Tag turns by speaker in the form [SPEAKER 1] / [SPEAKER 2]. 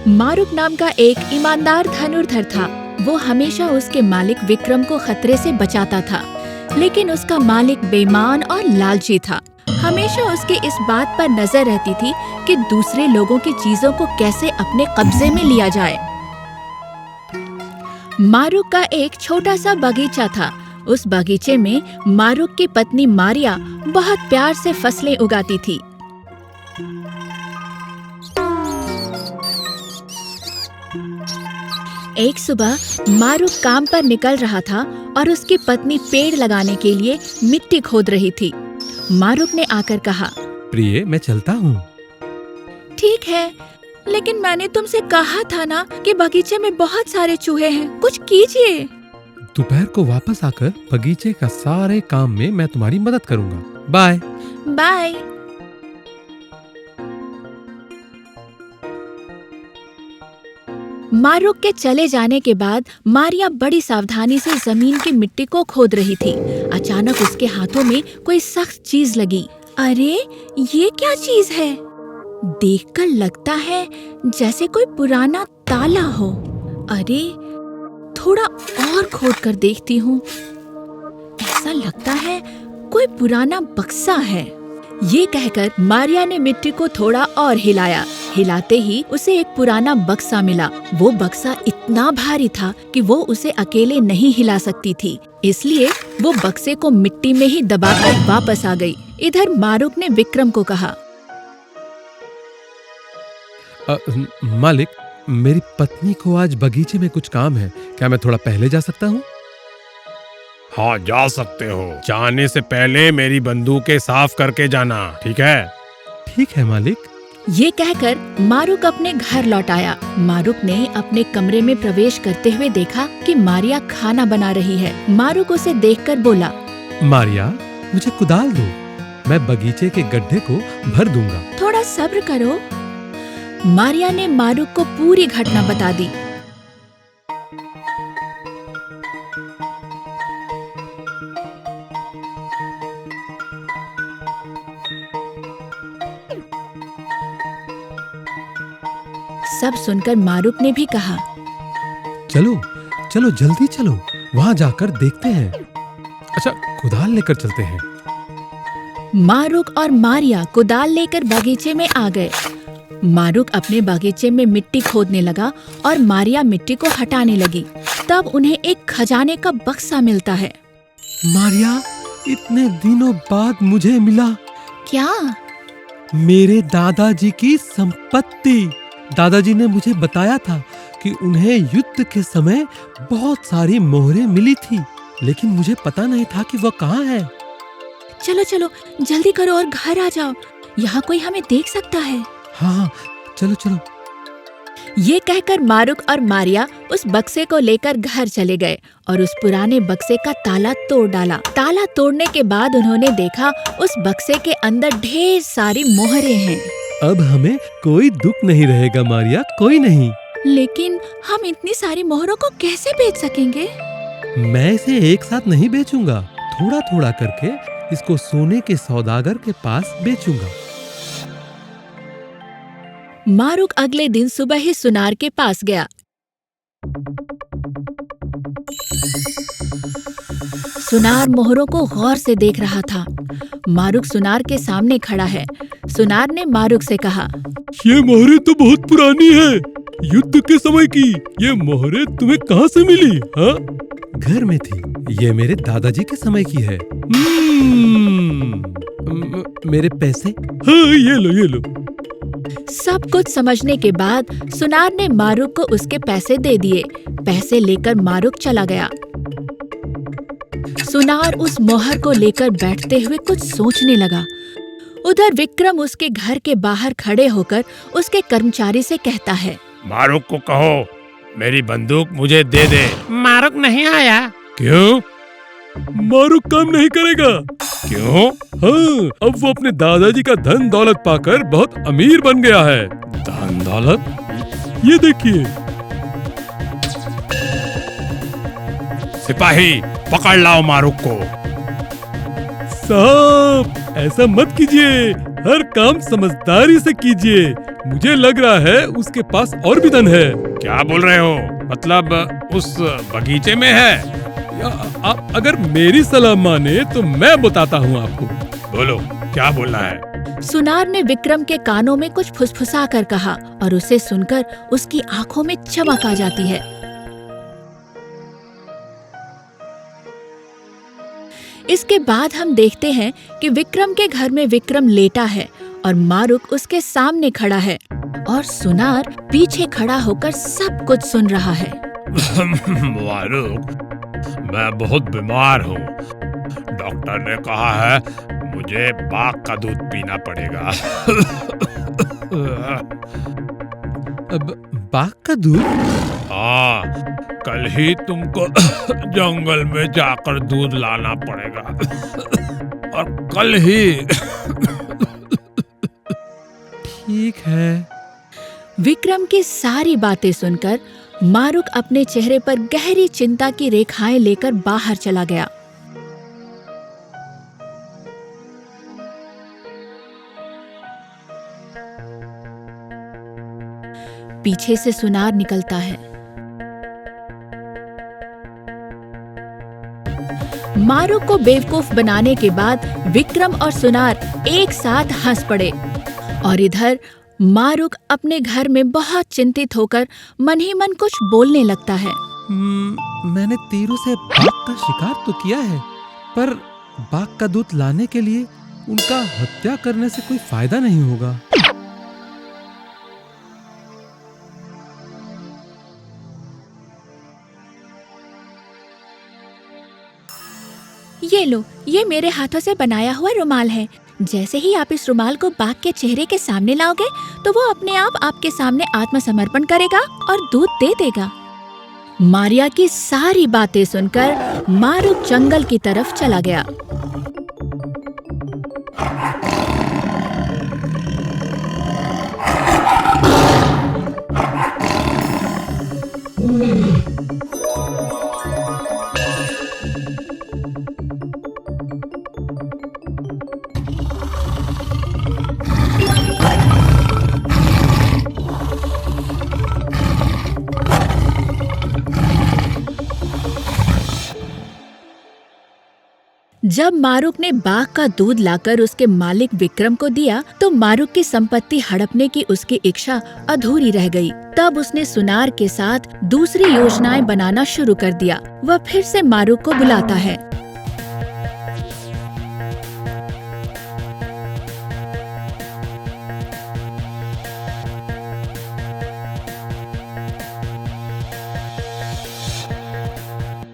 [SPEAKER 1] मारुक नाम का एक ईमानदार धनुर्धर था। वो हमेशा उसके मालिक विक्रम को खतरे से बचाता था, लेकिन उसका मालिक बेईमान और लालची था। हमेशा उसकी इस बात पर नजर रहती थी कि दूसरे लोगों की चीजों को कैसे अपने कब्जे में लिया जाए। मारुक का एक छोटा सा बगीचा था। उस बगीचे में मारुक की पत्नी मारिया बहुत प्यार से फसलें उगाती थी। एक सुबह मारुक काम पर निकल रहा था और उसकी पत्नी पेड़ लगाने के लिए मिट्टी खोद रही थी। मारुक ने आकर कहा,
[SPEAKER 2] प्रिय, मैं चलता हूँ।
[SPEAKER 1] ठीक है, लेकिन मैंने तुमसे कहा था ना कि बगीचे में बहुत सारे चूहे हैं, कुछ कीजिए।
[SPEAKER 2] दोपहर को वापस आकर बगीचे का सारे काम में मैं तुम्हारी मदद करूँगा। बाय।
[SPEAKER 1] बाय। मारुक के चले जाने के बाद मारिया बड़ी सावधानी से जमीन की मिट्टी को खोद रही थी। अचानक उसके हाथों में कोई सख्त चीज लगी। अरे, ये क्या चीज है? देखकर लगता है जैसे कोई पुराना ताला हो। अरे, थोड़ा और खोद कर देखती हूँ। ऐसा लगता है कोई पुराना बक्सा है। ये कहकर मारिया ने मिट्टी को थोड़ा और हिलाया। हिलाते ही उसे एक पुराना बक्सा मिला। वो बक्सा इतना भारी था कि वो उसे अकेले नहीं हिला सकती थी, इसलिए वो बक्से को मिट्टी में ही दबाकर वापस आ गई। इधर मारुक ने विक्रम को कहा,
[SPEAKER 2] मालिक, मेरी पत्नी को आज बगीचे में कुछ काम है, क्या मैं थोड़ा पहले जा सकता हूँ?
[SPEAKER 3] हाँ, जा सकते हो। जाने से पहले मेरी बंदूकें साफ करके जाना, ठीक है?
[SPEAKER 2] ठीक है मालिक।
[SPEAKER 1] ये कहकर मारुक अपने घर लौट आया। मारुक ने अपने कमरे में प्रवेश करते हुए देखा कि मारिया खाना बना रही है। मारुक उसे देखकर बोला,
[SPEAKER 2] मारिया, मुझे कुदाल दो, मैं बगीचे के गड्ढे को भर दूंगा।
[SPEAKER 1] थोड़ा सब्र करो। मारिया ने मारुक को पूरी घटना बता दी। सब सुनकर मारुक ने भी कहा,
[SPEAKER 2] चलो चलो जल्दी चलो, वहाँ जाकर देखते हैं। अच्छा, कुदाल लेकर चलते हैं।
[SPEAKER 1] मारुक और मारिया कुदाल लेकर बगीचे में आ गए। मारुक अपने बगीचे में मिट्टी खोदने लगा और मारिया मिट्टी को हटाने लगी। तब उन्हें एक खजाने का बक्सा मिलता है।
[SPEAKER 2] मारिया, इतने दिनों बाद मुझे मिला।
[SPEAKER 1] क्या?
[SPEAKER 2] मेरे दादाजी की संपत्ति। दादाजी ने मुझे बताया था कि उन्हें युद्ध के समय बहुत सारी मोहरें मिली थी, लेकिन मुझे पता नहीं था कि वह कहाँ है।
[SPEAKER 1] चलो चलो जल्दी करो और घर आ जाओ, यहाँ कोई हमें देख सकता है।
[SPEAKER 2] हाँ, चलो चलो।
[SPEAKER 1] ये कहकर मारुक और मारिया उस बक्से को लेकर घर चले गए और उस पुराने बक्से का ताला तोड़ डाला। ताला तोड़ने के बाद उन्होंने देखा उस बक्से के अंदर ढेर सारी मोहरें हैं।
[SPEAKER 2] अब हमें कोई दुख नहीं रहेगा मारिया, कोई नहीं।
[SPEAKER 1] लेकिन हम इतनी सारी मोहरों को कैसे बेच सकेंगे?
[SPEAKER 2] मैं इसे एक साथ नहीं बेचूंगा, थोड़ा थोड़ा करके इसको सोने के सौदागर के पास बेचूंगा।
[SPEAKER 1] मारुक अगले दिन सुबह ही सुनार के पास गया। सुनार मोहरों को गौर से देख रहा था। मारुक सुनार के सामने खड़ा है। सुनार ने मारुक से कहा,
[SPEAKER 2] ये मोहरें तो बहुत पुरानी है, युद्ध के समय की। ये मोहरें तुम्हें कहाँ से मिली? हाँ? घर में थी, ये मेरे दादाजी के समय की है। मेरे पैसे? हाँ, ये लो ये लो।
[SPEAKER 1] सब कुछ समझने के बाद सुनार ने मारुक को उसके पैसे दे दिए। पैसे लेकर मारुक चला गया। सुनार उस मोहर को लेकर बैठते हुए कुछ सोचने लगा। उधर विक्रम उसके घर के बाहर खड़े होकर उसके कर्मचारी से कहता है,
[SPEAKER 3] मारुक को कहो मेरी बंदूक मुझे दे दे।
[SPEAKER 4] मारुक नहीं आया।
[SPEAKER 3] क्यों?
[SPEAKER 2] मारुक काम नहीं करेगा।
[SPEAKER 3] क्यों?
[SPEAKER 2] हाँ, अब वो अपने दादाजी का धन दौलत पाकर बहुत अमीर बन गया है।
[SPEAKER 3] धन दौलत?
[SPEAKER 2] ये देखिए।
[SPEAKER 3] सिपाही, पकड़ लाओ मारुक को।
[SPEAKER 2] साहब, ऐसा मत कीजिए, हर काम समझदारी से कीजिए। मुझे लग रहा है उसके पास और भी धन है।
[SPEAKER 3] क्या बोल रहे हो? मतलब उस बगीचे में है?
[SPEAKER 2] अगर मेरी सलाह माने तो मैं बताता हूँ आपको।
[SPEAKER 3] बोलो, क्या बोलना है?
[SPEAKER 1] सुनार ने विक्रम के कानों में कुछ फुसफुसा कर कहा और उसे सुनकर उसकी आंखों में चमक आ जाती है। इसके बाद हम देखते हैं कि विक्रम के घर में विक्रम लेटा है और मारुक उसके सामने खड़ा है और सुनार पीछे खड़ा होकर सब कुछ सुन रहा है।
[SPEAKER 3] मारुक, मैं बहुत बीमार हूँ। डॉक्टर ने कहा है मुझे बाघ का दूध पीना पड़ेगा।
[SPEAKER 2] अब बाघ का दूध?
[SPEAKER 3] हाँ, कल ही तुमको जंगल में जाकर दूध लाना पड़ेगा और कल ही।
[SPEAKER 2] ठीक है।
[SPEAKER 1] विक्रम की सारी बातें सुनकर मारुक अपने चेहरे पर गहरी चिंता की रेखाएं लेकर बाहर चला गया। पीछे से सुनार निकलता है। मारुक को बेवकूफ बनाने के बाद विक्रम और सुनार एक साथ हंस पड़े और इधर मारुक अपने घर में बहुत चिंतित होकर मन ही मन कुछ बोलने लगता है।
[SPEAKER 2] मैंने तीरों से बाघ का शिकार तो किया है, पर बाघ का दूध लाने के लिए उनका हत्या करने से कोई फायदा नहीं होगा।
[SPEAKER 1] ये लो, ये मेरे हाथों से बनाया हुआ रुमाल है। जैसे ही आप इस रुमाल को बाघ के चेहरे के सामने लाओगे तो वो अपने आप आपके सामने आत्मसमर्पण करेगा और दूध दे देगा। मारिया की सारी बातें सुनकर मारुक जंगल की तरफ चला गया। जब मारुक ने बाघ का दूध लाकर उसके मालिक विक्रम को दिया तो मारुक की संपत्ति हड़पने की उसकी इच्छा अधूरी रह गई। तब उसने सुनार के साथ दूसरी योजनाएं बनाना शुरू कर दिया। वह फिर से मारुक को बुलाता है।